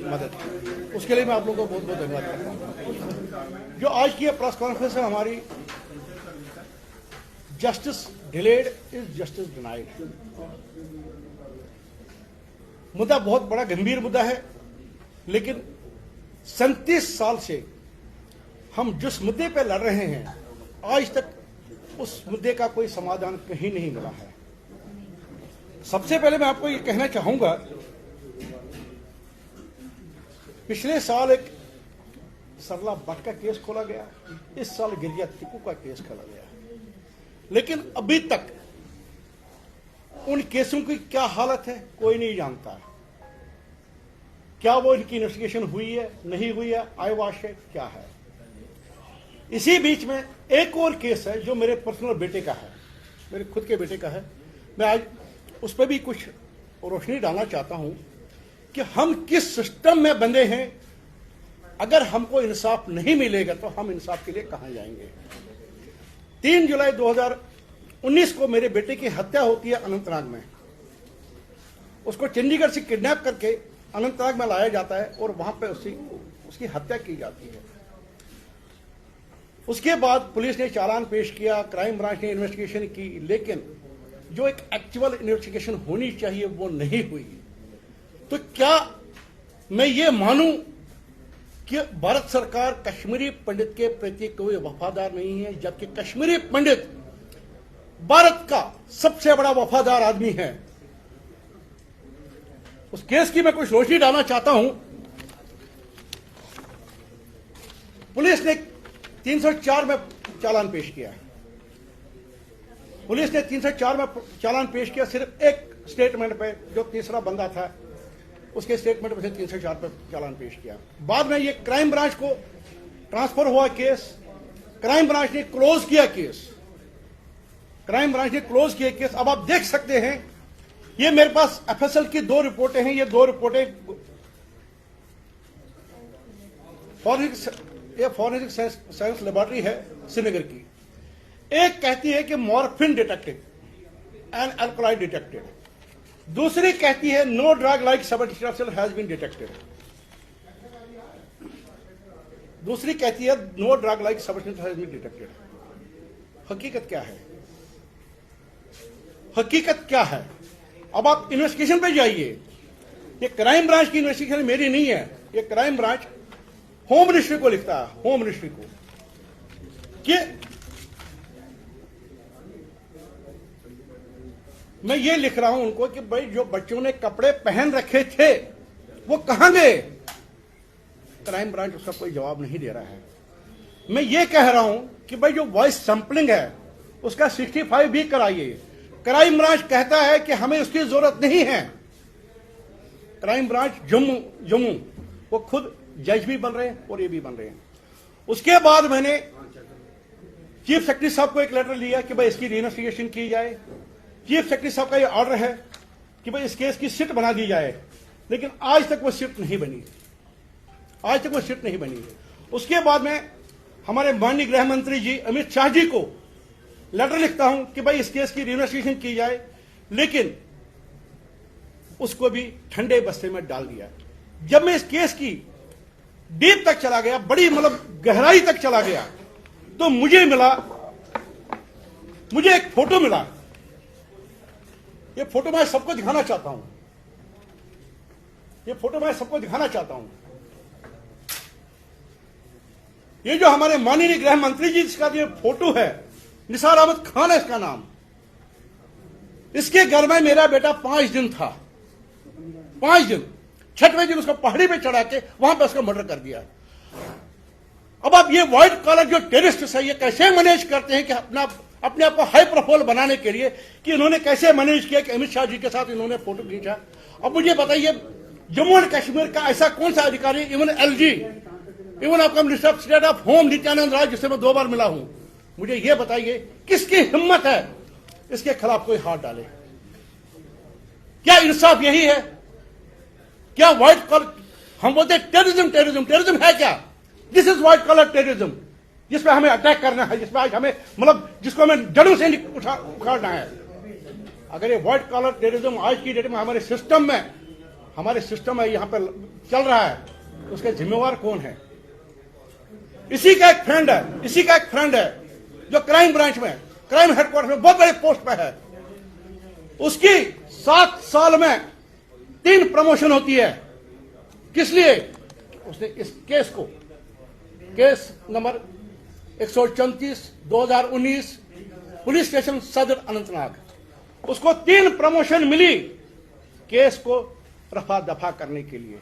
मदद की, उसके लिए मैं आप लोगों को बहुत बहुत धन्यवाद करता हूँ। जो आज की प्रेस कॉन्फ्रेंस है हमारी, justice delayed is justice denied. मुद्दा बहुत बड़ा गंभीर मुद्दा है, लेकिन 37 साल से हम जिस मुद्दे पे लड़ रहे हैं, आज तक उस मुद्दे का कोई समाधान कहीं नहीं मिला है। सबसे पहले मैं आपको ये कहना चाहूंगा, पिछले साल एक सरला भट्ट का केस खोला गया, इस साल गिरिजा टिक्कू का केस खोला गया, लेकिन अभी तक उन केसों की क्या हालत है कोई नहीं जानता। क्या वो इनकी इन्वेस्टिगेशन हुई है, नहीं हुई है, आईवाश है, क्या है। इसी बीच में एक और केस है जो मेरे पर्सनल बेटे का है, मेरे खुद के बेटे का है। मैं आज उस पर भी कुछ रोशनी डालना चाहता हूं कि हम किस सिस्टम में बंधे हैं। अगर हमको इंसाफ नहीं मिलेगा तो हम इंसाफ के लिए कहां जाएंगे। 3 जुलाई 2019 को मेरे बेटे की हत्या होती है अनंतनाग में। उसको चंडीगढ़ से किडनैप करके अनंतनाग में लाया जाता है और वहां पे उसकी हत्या की जाती है। उसके बाद पुलिस ने चालान पेश किया, क्राइम ब्रांच ने इन्वेस्टिगेशन की, लेकिन जो एक एक्चुअल इन्वेस्टिगेशन होनी चाहिए वो नहीं हुई। तो क्या मैं ये मानूं कि भारत सरकार कश्मीरी पंडित के प्रति कोई वफादार नहीं है, जबकि कश्मीरी पंडित भारत का सबसे बड़ा वफादार आदमी है। उस केस की मैं कुछ रोशनी डालना चाहता हूं। पुलिस ने 304 में चालान पेश किया। पुलिस ने 304 में चालान पेश किया सिर्फ एक स्टेटमेंट पे, जो तीसरा बंदा था उसके स्टेटमेंट पे से 304 पे चालान पेश किया। बाद में ये क्राइम ब्रांच को ट्रांसफर हुआ केस, क्राइम ब्रांच ने क्लोज किया केस, क्राइम ब्रांच ने क्लोज किया केस। अब आप देख सकते हैं, ये मेरे पास एफएसएल की 2 रिपोर्टें हैं। ये 2 रिपोर्टें फॉरेंसिक साइंस लेबोरेटरी है श्रीनगर की। एक कहती है कि morphine detected and alcohol detected, दूसरी कहती है no drug like substance has been detected, दूसरी कहती है no drug like substance has been detected. हकीकत क्या है? हकीकत क्या है? अब आप इन्वेस्टिगेशन पे जाइए। ये क्राइम ब्रांच की इन्वेस्टिगेशन मेरी नहीं है, ये क्राइम ब्रांच होम मिनिस्ट्री को लिखता है, होम मिनिस्ट्री को, कि मैं ये लिख रहा हूं उनको कि भाई जो बच्चों ने कपड़े पहन रखे थे वो कहां गए। क्राइम ब्रांच उसका कोई जवाब नहीं दे रहा है। मैं ये कह रहा हूं कि भाई जो वॉइस सैंपलिंग है उसका 65 भी कराइए। क्राइम ब्रांच कहता है कि हमें उसकी जरूरत नहीं है। क्राइम ब्रांच जम्मू वो खुद जज भी बन रहे हैं और ये भी बन रहे हैं। उसके बाद मैंने चीफ सेक्रेटरी साहब को एक लेटर लिया कि भाई इसकी रीइन्वेस्टिगेशन की जाए। चीफ सेक्रेटरी साहब का ये ऑर्डर है कि भाई इस केस की सिट बना दी जाए, लेकिन आज तक वो सिट नहीं बनी, आज तक वो सिट नहीं बनी। उसके बाद में हमारे माननीय गृह मंत्री जी अमित शाह जी को लेटर लिखता हूं कि भाई इस केस की रीइन्वेस्टिगेशन की जाए, लेकिन उसको भी ठंडे बस्ते में डाल दिया। जब मैं इस केस की डीप तक चला गया, बड़ी मतलब गहराई तक चला गया, तो मुझे एक फोटो मिला। ये फोटो मैं सबको दिखाना चाहता हूं, ये फोटो मैं सबको दिखाना चाहता हूं। ये जो हमारे माननीय गृह मंत्री जी इसका ये फोटो है, निसार अहमद खान है इसका नाम। इसके घर में मेरा बेटा 5 दिन था, 5 दिन। 6वें दिन उसको पहाड़ी पे चढ़ा के वहां पे उसका मर्डर कर दिया। अब आप ये व्हाइट कॉलर जो टेररिस्ट है ये कैसे मैनेज करते हैं कि अपने आप को हाई प्रोफाइल बनाने के लिए, कि इन्होंने कैसे मैनेज किया कि अमित शाह जी के साथ इन्होंने फोटो खींचा। अब मुझे बताइए, जम्मू एंड कश्मीर का ऐसा कौन सा अधिकारी, इवन एलजी, इवन आपका minister of state of home Nityanand Rai, जिससे मैं 2 बार मिला हूं, मुझे यह बताइए किसकी हिम्मत है इसके खिलाफ कोई हाथ डाले? क्या इंसाफ यही है? क्या व्हाइट कॉलर, हम बोलते हैं टेररिज्म है क्या? This is white collar terrorism, जिसपे हमें अटैक करना है, जिसपे आज हमें मतलब जिसको हमें जड़ों से उखाड़ना है। अगर ये व्हाइट कॉलर टेररिज्म आज की डेट में हमारे सिस्टम में हमारे सिस्टम में यहाँ पे चल रहा है, उसके जिम्मेवार कौन है? इसी का एक फ्रेंड है जो क्राइम ब्रांच में, क्राइम हेडक्वार्टर में बहुत बड़े पोस्ट पे है। उसकी 7 साल में 3 प्रमोशन होती है। किस लिए? उसने इस केस को, केस नंबर 134/2019 पुलिस स्टेशन सदर अनंतनाग, उसको 3 प्रमोशन मिली केस को रफा दफा करने के लिए।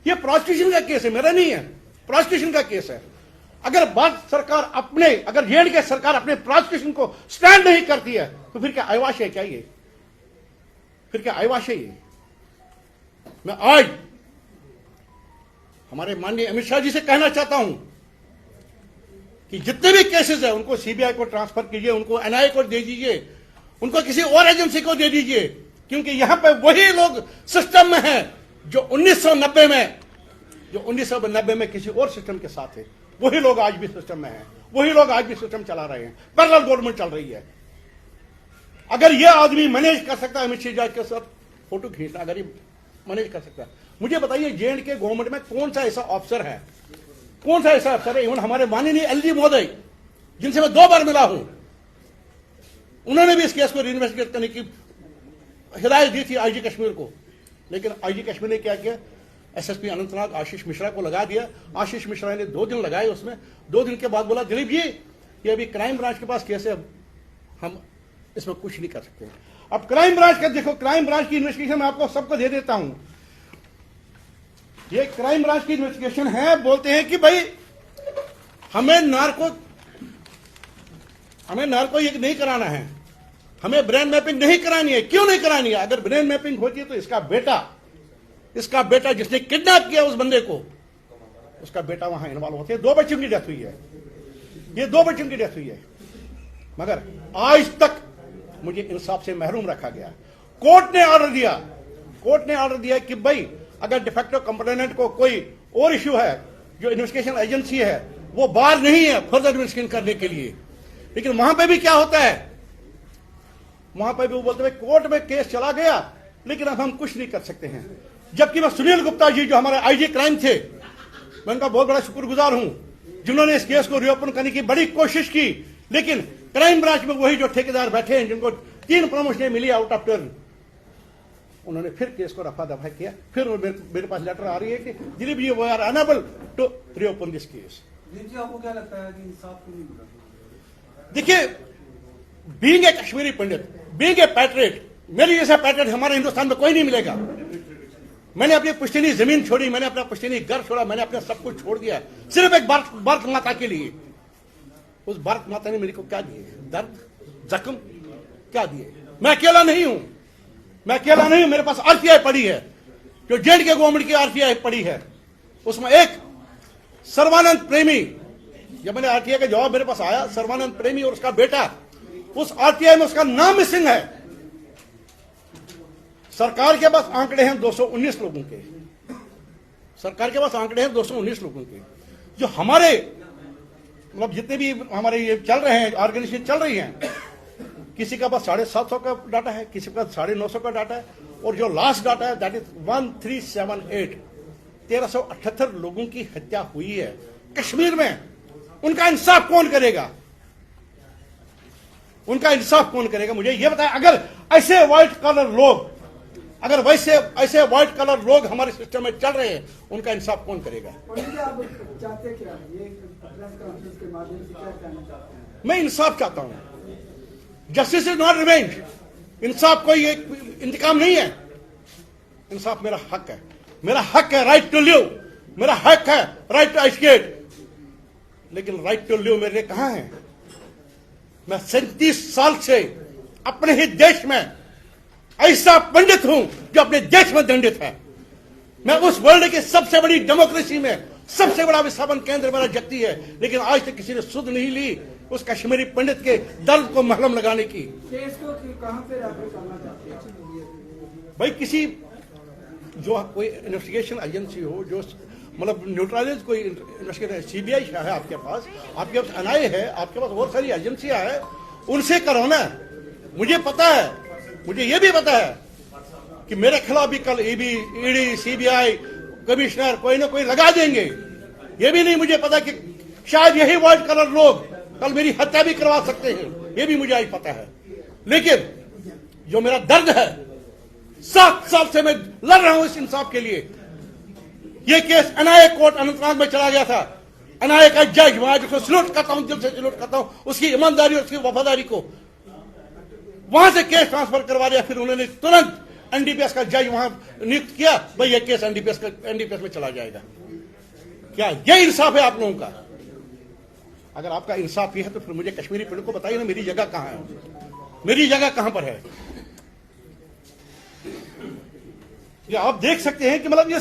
यह प्रोसिक्यूशन का केस है, मेरा नहीं है, प्रोसिक्यूशन का केस है। अगर अगर जेएंडके सरकार अपने प्रोसिक्यूशन को स्टैंड नहीं करती है तो फिर क्या अयवाश है? क्या ये फिर क्या अयवाश है? ये मैं आज हमारे माननीय अमित शाह जी से कहना चाहता हूं कि जितने भी केसेस है उनको सीबीआई को ट्रांसफर कीजिए, उनको एनआईए को दे दीजिए, उनको किसी और एजेंसी को दे दीजिए, क्योंकि यहां पे वही लोग सिस्टम में हैं जो 1990 में किसी और सिस्टम के साथ है। वही लोग आज भी सिस्टम में हैं, वही लोग आज भी सिस्टम चला रहे हैं। पैरेलल गवर्नमेंट चल रही है। अगर ये आदमी मैनेज कर सकता है अमित शाह के साथ फोटो खींचना, अगर ये मैनेज कर सकता है, मुझे बताइए जेएंडके गवर्नमेंट में कौन सा ऐसा अफसर है, इवन हमारे माननीय एलजी महोदय जिनसे मैं 2 बार मिला हूं, उन्होंने भी इस केस को रीइन्वेस्टिगेट करने की हिदायत दी थी आईजी कश्मीर को। लेकिन आईजी कश्मीर ने क्या किया? एसएसपी अनंतनाग आशीष मिश्रा को लगा दिया। आशीष मिश्रा ने 2 दिन लगाए उसमें। 2 दिन के बाद बोला, दिलीप जी ये अभी क्राइम ब्रांच के पास केस है, हम इसमें कुछ नहीं कर सकते। अब क्राइम ब्रांच का देखो, क्राइम ब्रांच की इन्वेस्टिगेशन मैं आपको सबको दे देता हूं। ये क्राइम ब्रांच की इन्वेस्टिगेशन है। बोलते हैं कि भाई हमें नार्को ये नहीं कराना है, हमें ब्रेन मैपिंग नहीं करानी है। क्यों नहीं करानी है? अगर ब्रेन मैपिंग होती है तो इसका बेटा जिसने किडनैप किया उस बंदे को, उसका बेटा वहां इन्वॉल्व होते हैं। 2 बच्चों की डेथ हुई है, ये 2 बच्चों की डेथ हुई है। मगर आज तक मुझे इंसाफ से महरूम रखा गया। कोर्ट ने ऑर्डर दिया कि भाई अगर डिफेक्टिव कंप्लेनेंट को कोई और इश्यू है, जो इन्वेस्टिगेशन एजेंसी है वो बाहर नहीं है फर्दर इन्वेस्टिगेशन करने के लिए। लेकिन वहां पे भी क्या होता है? वहां पे भी वो बोलते हैं कोर्ट में केस चला गया लेकिन अब हम कुछ नहीं कर सकते हैं। जबकि मैं सुनील गुप्ता जी जो हमारे आईजी क्राइम थे, मैं उनका बहुत बड़ा शुक्रगुजार हूं, जिन्होंने इस केस को रीओपन करने की बड़ी कोशिश की। लेकिन क्राइम ब्रांच में वही जो ठेकेदार बैठे हैं जिनको 3 प्रमोशन मिली आउट ऑफ टर्न, उन्होंने फिर केस को रफा दफा किया। फिर मेरे पास लेटर आ रही है कि Dilip ji we are unable to reopen this case. आपको क्या लगता है कि इंसाफ क्यों नहीं मिला? देखिए, being a Kashmiri Pandit, being a patriot, मेरे जैसा पैट्रियट हमारे हिंदुस्तान में कोई नहीं मिलेगा। मैंने अपनी पुश्तैनी जमीन छोड़ी, मैंने अपना पुश्तैनी घर छोड़ा, मैंने अपना सब कुछ छोड़ दिया सिर्फ एक भारत माता के लिए। उस भारत माता ने मेरे को क्या दिए? दर्द, जख्म क्या दिए? मैं अकेला नहीं हूं, मेरे पास आरटीआई पड़ी है, जो जेएंडके गवर्नमेंट की आरटीआई पड़ी है। उसमें एक सर्वानंद प्रेमी, जब मैंने आरटीआई का जवाब मेरे पास आया, सर्वानंद प्रेमी और उसका बेटा, उस आरटीआई में उसका नाम मिसिंग है। सरकार के पास आंकड़े हैं 219 लोगों के, जो हमारे मतलब जितने भी हमारे ये चल रहे हैं, ऑर्गेनाइजेशन चल रही हैं, किसी का पास 750 का डाटा है, किसी का 950 का डाटा है, और जो लास्ट डाटा है दैट इज 1378, 1378 लोगों की हत्या हुई है कश्मीर में। उनका इंसाफ कौन करेगा? मुझे यह बताएं, अगर ऐसे व्हाइट कलर लोग हमारे सिस्टम में चल रहे हैं, उनका इंसाफ कौन करेगा? आप चाहते क्या? ये प्रेस कॉन्फ्रेंस के माध्यम से क्या कहना चाहते हैं? मैं इंसाफ चाहता हूं। Justice is not revenge. इंसाफ कोई एक इंतकाम नहीं है। इंसाफ मेरा हक है, राइट टू लिव, मेरा हक है, राइट टू एस्केप। लेकिन राइट टू लिव मेरे लिए कहां है? मैं 37 साल से अपने ही देश में ऐसा पंडित हूं जो अपने देश में दंडित है। मैं उस वर्ल्ड की सबसे बड़ी डेमोक्रेसी में सबसे बड़ा विस्थापन केंद्र मेरा जगती है, लेकिन आज तक किसी ने सुध नहीं ली उस कश्मीरी पंडित के दर्द को मरहम लगाने की। केस को कहां पे रेफर करना चाहते हैं? भाई किसी जो कोई इन्वेस्टिगेशन एजेंसी हो, जो मतलब न्यूट्रलाइज कोई इन्वेस्टिगेशन, सीबीआई है आपके पास एनआईए है, आपके पास बहुत सारी एजेंसियां हैं, उनसे करो ना। मुझे पता है, मुझे ये भी पता है कि मेरे खिलाफ भी कल ईडी सीबीआई कमिश्नर कोई ना कोई लगा देंगे। ये भी नहीं मुझे पता कि शायद यही व्हाइट कलर लोग कल मेरी हत्या भी करवा सकते हैं, ये भी मुझे आज पता है। लेकिन जो मेरा दर्द है, 7 साल से मैं लड़ रहा हूं इस इंसाफ के लिए। ये केस एनआईए कोर्ट अनंतनाग में चला गया था। एनआईए का जज, मैं आज उसको सैल्यूट करता हूं, दिल से सैल्यूट करता हूं उसकी ईमानदारी और उसकी वफादारी को। वहां से केस ट्रांसफर करवा दिया, फिर उन्होंने तुरंत एनडीपीएस का जज वहां नियुक्त किया, भाई ये केस एनडीपीएस में चला जाएगा। क्या ये इंसाफ है आप लोगों का? अगर आपका इंसाफ ये है तो फिर मुझे कश्मीरी पीड़ित को बताइए ना, मेरी जगह कहां है, मेरी जगह कहां पर है। ये आप देख सकते हैं कि मतलब ये